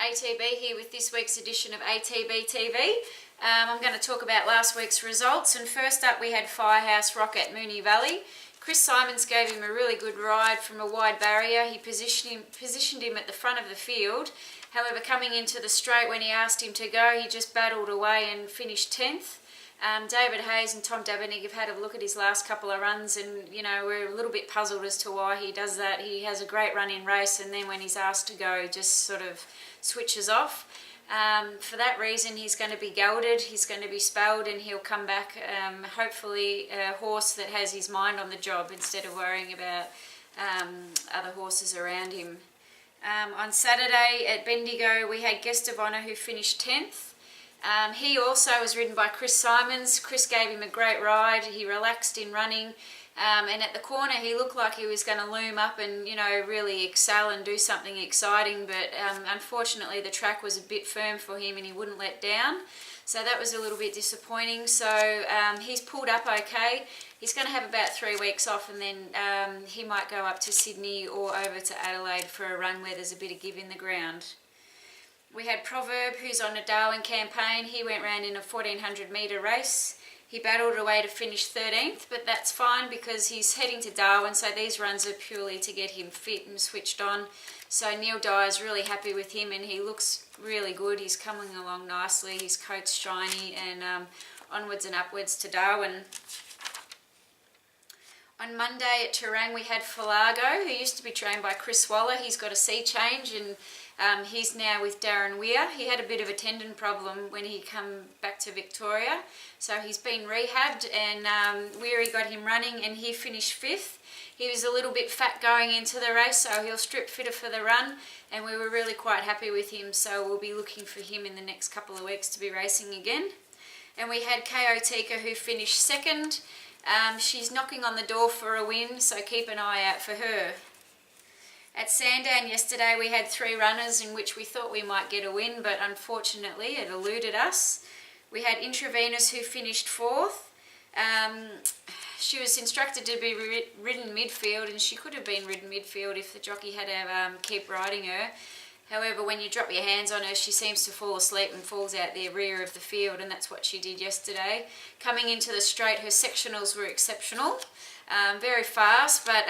ATB here with this week's edition of ATB TV. I'm going to talk about last week's results, and first up we had Firehouse Rock at Moonee Valley. Chris Simons gave him a really good ride from a wide barrier. He positioned him at the front of the field. However, coming into the straight when he asked him to go, he just battled away and finished 10th. David Hayes and Tom Dabernig have had a look at his last couple of runs, and we're a little bit puzzled as to why he does that. He has a great run in race, and then when he's asked to go, just sort of switches off. For that reason, he's going to be gelded, he's going to be spelled, and he'll come back hopefully a horse that has his mind on the job instead of worrying about other horses around him. On Saturday at Bendigo we had Guest of Honour, who finished 10th. He also was ridden by Chris Simons. Chris gave him a great ride. He relaxed in running, and at the corner he looked like he was going to loom up and really excel and do something exciting, but unfortunately the track was a bit firm for him and he wouldn't let down, so that was a little bit disappointing. So he's pulled up okay. He's going to have about 3 weeks off, and then he might go up to Sydney or over to Adelaide for a run where there's a bit of give in the ground. We had Proverb, who's on a Darwin campaign. He went round in a 1400 metre race. He battled away to finish 13th, but that's fine because he's heading to Darwin, so these runs are purely to get him fit and switched on. So Neil Dyer's really happy with him, and he looks really good. He's coming along nicely, his coat's shiny, and onwards and upwards to Darwin. On Monday at Terang we had Falago, who used to be trained by Chris Waller. He's got a sea change, and he's now with Darren Weir. He had a bit of a tendon problem when he come back to Victoria, so he's been rehabbed, and Weary got him running and he finished 5th. He was a little bit fat going into the race, so he'll strip fitter for the run, and we were really quite happy with him, so we'll be looking for him in the next couple of weeks to be racing again. And we had KO Tika, who finished 2nd. She's knocking on the door for a win, so keep an eye out for her. At Sandown yesterday we had 3 runners in which we thought we might get a win, but unfortunately it eluded us. We had Intravenous, who finished 4th. She was instructed to be ridden midfield, and she could have been ridden midfield if the jockey had keep riding her. However, when you drop your hands on her, she seems to fall asleep and falls out the rear of the field, and that's what she did yesterday. Coming into the straight, her sectionals were exceptional. Very fast, but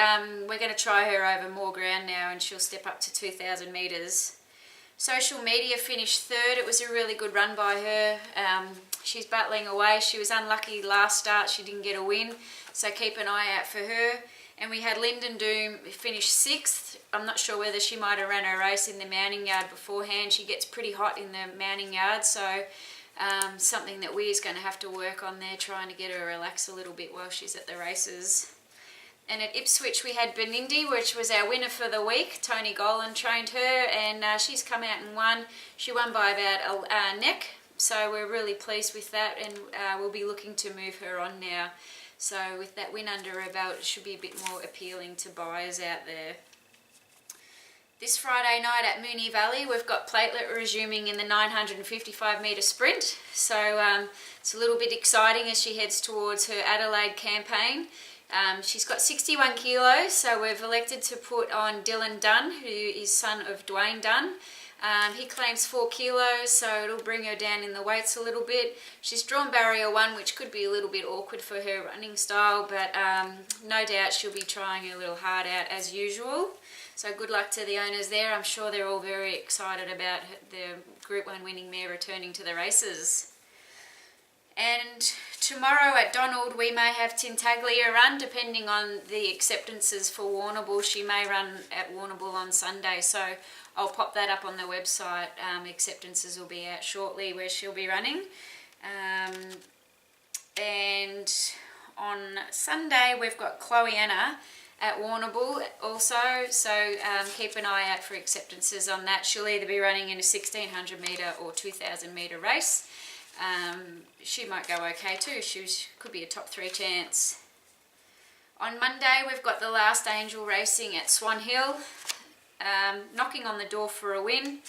we're going to try her over more ground now, and she'll step up to 2,000 metres. Social Media finished 3rd. It was a really good run by her. She's battling away. She was unlucky last start. She didn't get a win, so keep an eye out for her. And we had Lyndon Doom finish 6th. I'm not sure whether she might have ran her race in the mounting yard beforehand. She gets pretty hot in the mounting yard, so something that Weir's going to have to work on there, trying to get her relax a little bit while she's at the races. And at Ipswich we had Benindi, which was our winner for the week. Tony Golan trained her, and she's come out and won. She won by about a neck, so we're really pleased with that, and we'll be looking to move her on now. So with that win under her belt, it should be a bit more appealing to buyers out there. This Friday night at Moonee Valley we've got Platelet resuming in the 955 metre sprint, so it's a little bit exciting as she heads towards her Adelaide campaign. She's got 61 kilos, so we've elected to put on Dylan Dunn, who is son of Dwayne Dunn. He claims 4 kilos, so it'll bring her down in the weights a little bit. She's drawn barrier 1, which could be a little bit awkward for her running style, but no doubt she'll be trying a little hard out as usual. So good luck to the owners there. I'm sure they're all very excited about the Group 1 winning mare returning to the races. And tomorrow at Donald we may have Tintaglia run, depending on the acceptances for Warrnambool. She may run at Warrnambool on Sunday, so I'll pop that up on the website. Acceptances will be out shortly where she'll be running. And on Sunday we've got Chloe Anna at Warrnambool also, so keep an eye out for acceptances on that. She'll either be running in a 1600 metre or 2000 metre race. She might go okay too. She could be a top 3 chance. On Monday we've got the Last Angel racing at Swan Hill, knocking on the door for a win.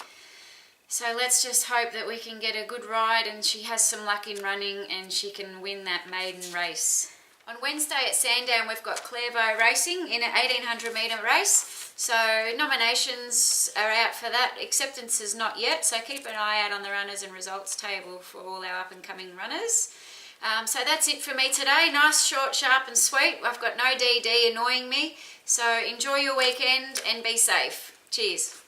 So let's just hope that we can get a good ride and she has some luck in running and she can win that maiden race. On Wednesday at Sandown we've got Clairvaux racing in an 1800 metre race. So nominations are out for that. Acceptance is not yet, so keep an eye out on the runners and results table for all our up and coming runners. So that's it for me today. Nice, short, sharp and sweet. I've got no DD annoying me. So enjoy your weekend and be safe. Cheers.